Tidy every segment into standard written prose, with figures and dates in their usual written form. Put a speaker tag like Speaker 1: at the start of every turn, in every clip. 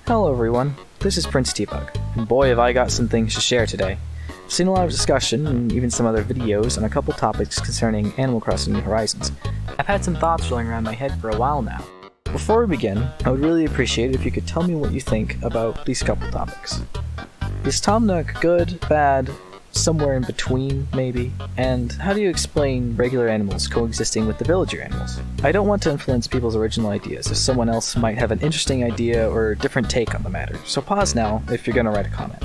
Speaker 1: Hello everyone, this is Prince T-Bug, and boy have I got some things to share today. I've seen a lot of discussion, and even some other videos, on a couple topics concerning Animal Crossing New Horizons. I've had some thoughts rolling around my head for a while now. Before we begin, I would really appreciate it if you could tell me what you think about these couple topics. Is Tom Nook good, bad, somewhere in between, maybe? And how do you explain regular animals coexisting with the villager animals? I don't want to influence people's original ideas if someone else might have an interesting idea or different take on the matter, so pause now if you're gonna write a comment.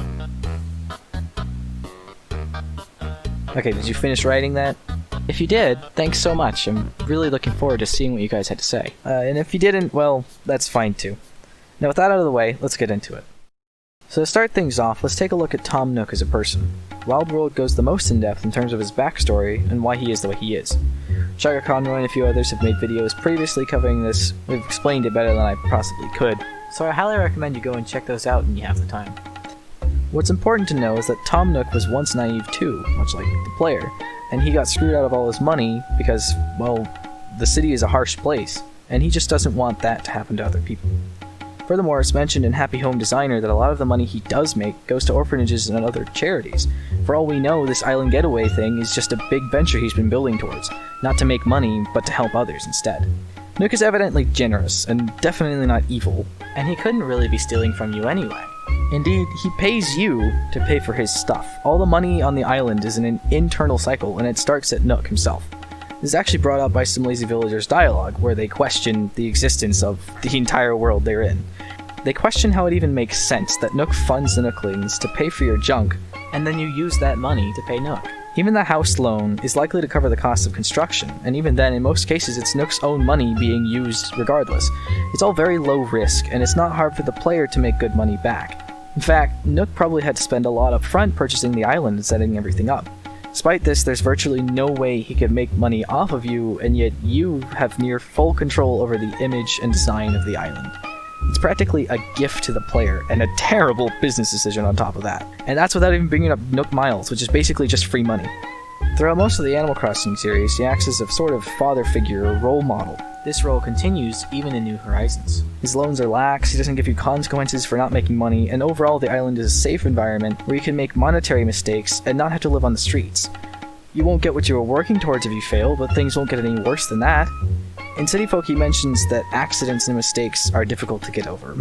Speaker 1: Okay, did you finish writing that? If you did, thanks so much. I'm really looking forward to seeing what you guys had to say. And if you didn't, well, that's fine too. Now with that out of the way, let's get into it. So to start things off, let's take a look at Tom Nook as a person. Wild World goes the most in depth in terms of his backstory and why he is the way he is. Shaka Conroy and a few others have made videos previously covering this. We've explained it better than I possibly could, so I highly recommend you go and check those out when you have the time. What's important to know is that Tom Nook was once naive too, much like the player, and he got screwed out of all his money because, well, the city is a harsh place, and he just doesn't want that to happen to other people. Furthermore, it's mentioned in Happy Home Designer that a lot of the money he does make goes to orphanages and other charities. For all we know, this island getaway thing is just a big venture he's been building towards, not to make money, but to help others instead. Nook is evidently generous, and definitely not evil, and he couldn't really be stealing from you anyway. Indeed, he pays you to pay for his stuff. All the money on the island is in an internal cycle, and it starts at Nook himself. This is actually brought up by some lazy villagers' dialogue, where they question the existence of the entire world they're in. They question how it even makes sense that Nook funds the Nooklings to pay for your junk, and then you use that money to pay Nook. Even the house loan is likely to cover the cost of construction, and even then, in most cases, it's Nook's own money being used regardless. It's all very low risk, and it's not hard for the player to make good money back. In fact, Nook probably had to spend a lot up front purchasing the island and setting everything up. Despite this, there's virtually no way he could make money off of you, and yet you have near full control over the image and design of the island. It's practically a gift to the player, and a terrible business decision on top of that. And that's without even bringing up Nook Miles, which is basically just free money. Throughout most of the Animal Crossing series, he acts as a sort of father figure or role model. This role continues even in New Horizons. His loans are lax, he doesn't give you consequences for not making money, and overall the island is a safe environment where you can make monetary mistakes and not have to live on the streets. You won't get what you were working towards if you fail, but things won't get any worse than that. In City Folk he mentions that accidents and mistakes are difficult to get over.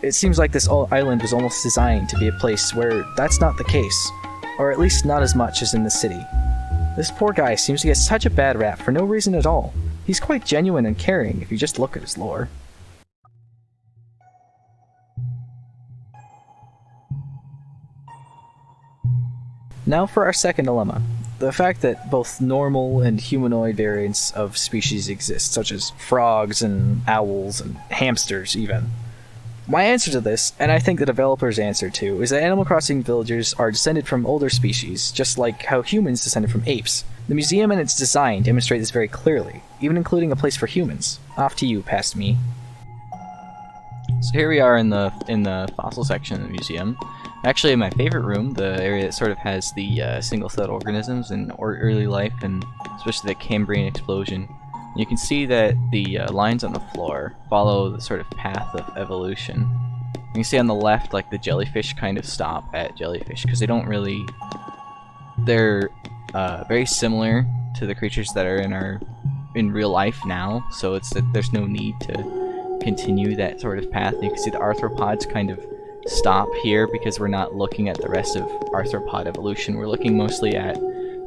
Speaker 1: It seems like this island was almost designed to be a place where that's not the case, or at least not as much as in the city. This poor guy seems to get such a bad rap for no reason at all. He's quite genuine and caring if you just look at his lore. Now for our second dilemma. The fact that both normal and humanoid variants of species exist, such as frogs and owls and hamsters even. My answer to this, and I think the developers' answer too, is that Animal Crossing villagers are descended from older species, just like how humans descended from apes. The museum and its design demonstrate this very clearly, even including a place for humans. Off to you, past me.
Speaker 2: So here we are in the fossil section of the museum. Actually, in my favorite room, the area that sort of has the single-celled organisms and early life, and especially the Cambrian explosion. You can see that the lines on the floor follow the sort of path of evolution. You can see on the left, like the jellyfish kind of stop at jellyfish because they don't really. They're very similar to the creatures that are in real life now, so it's that there's no need to continue that sort of path. You can see the arthropods kind of stop here because we're not looking at the rest of arthropod evolution. We're looking mostly at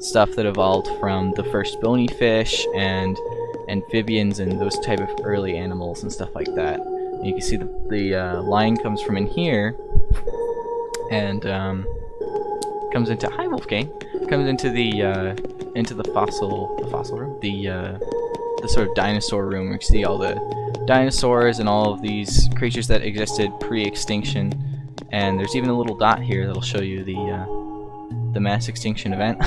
Speaker 2: stuff that evolved from the first bony fish and amphibians and those type of early animals and stuff like that. And you can see the line comes from in here and comes into comes into the fossil room, the sort of dinosaur room where you can see all the dinosaurs and all of these creatures that existed pre-extinction. And there's even a little dot here that'll show you the mass extinction event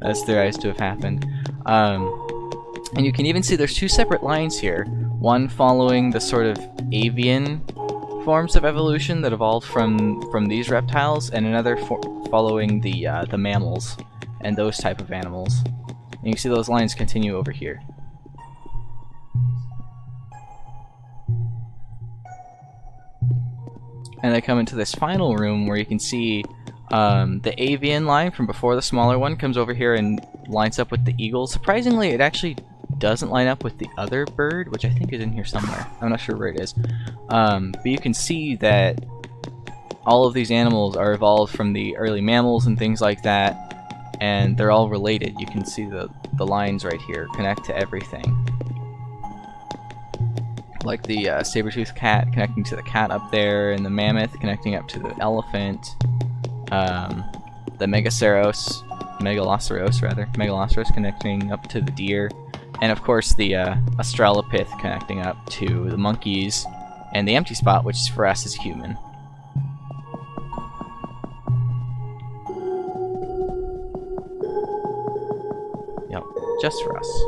Speaker 2: that's theorized to have happened. And you can even see there's two separate lines here. One following the sort of avian forms of evolution that evolved from these reptiles, and another following the mammals and those type of animals. And you can see those lines continue over here. and they come into this final room where you can see the avian line from before the smaller one comes over here and lines up with the eagle. Surprisingly, it actually doesn't line up with the other bird, which I think is in here somewhere. I'm not sure where it is. But you can see that all of these animals are evolved from the early mammals and things like that, and they're all related. You can see the lines right here connect to everything. Like the saber-toothed cat connecting to the cat up there, and the mammoth connecting up to the elephant. The megaloceros connecting up to the deer, and of course the australopith connecting up to the monkeys, and the empty spot, which for us is human. Yep, just for us.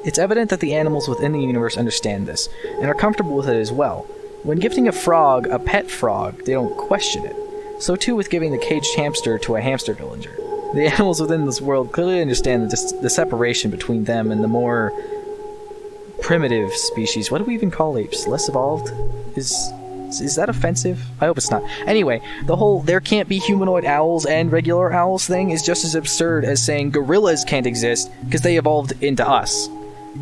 Speaker 1: It's evident that the animals within the universe understand this, and are comfortable with it as well. When gifting a frog a pet frog, they don't question it. So too with giving the caged hamster to a hamster villager. The animals within this world clearly understand the separation between them and the more primitive species. What do we even call apes? Less evolved? Is that offensive? I hope it's not. Anyway, the whole there can't be humanoid owls and regular owls thing is just as absurd as saying gorillas can't exist because they evolved into us.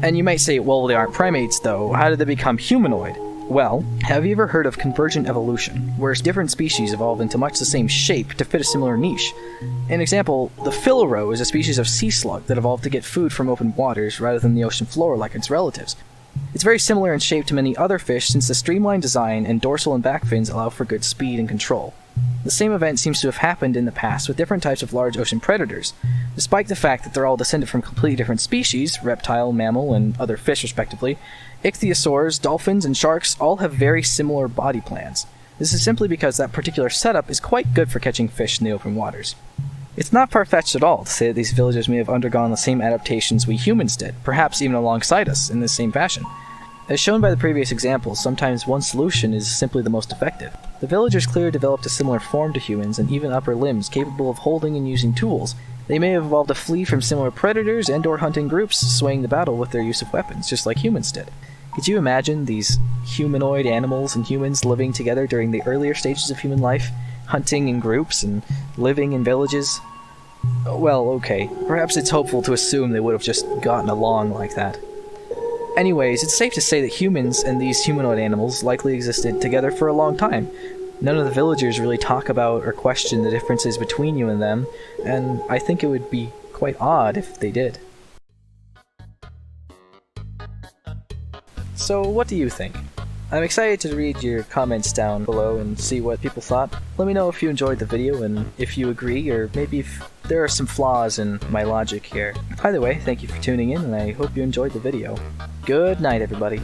Speaker 1: And you might say, well, they aren't primates though. How did they become humanoid? Well, have you ever heard of convergent evolution, where different species evolve into much the same shape to fit a similar niche? An example, the philero is a species of sea slug that evolved to get food from open waters rather than the ocean floor like its relatives. It's very similar in shape to many other fish since the streamlined design and dorsal and back fins allow for good speed and control. The same event seems to have happened in the past with different types of large ocean predators. Despite the fact that they're all descended from completely different species, reptile, mammal, and other fish respectively, ichthyosaurs, dolphins, and sharks all have very similar body plans. This is simply because that particular setup is quite good for catching fish in the open waters. It's not far-fetched at all to say that these villagers may have undergone the same adaptations we humans did, perhaps even alongside us, in the same fashion. As shown by the previous examples, sometimes one solution is simply the most effective. The villagers clearly developed a similar form to humans and even upper limbs capable of holding and using tools. They may have evolved to flee from similar predators and/or hunting groups, swaying the battle with their use of weapons, just like humans did. Could you imagine these humanoid animals and humans living together during the earlier stages of human life, hunting in groups and living in villages? Well, okay, perhaps it's hopeful to assume they would have just gotten along like that. Anyways, it's safe to say that humans and these humanoid animals likely existed together for a long time. None of the villagers really talk about or question the differences between you and them, and I think it would be quite odd if they did. So what do you think? I'm excited to read your comments down below and see what people thought. Let me know if you enjoyed the video and if you agree, or maybe if there are some flaws in my logic here. Either way, thank you for tuning in and I hope you enjoyed the video. Good night, everybody.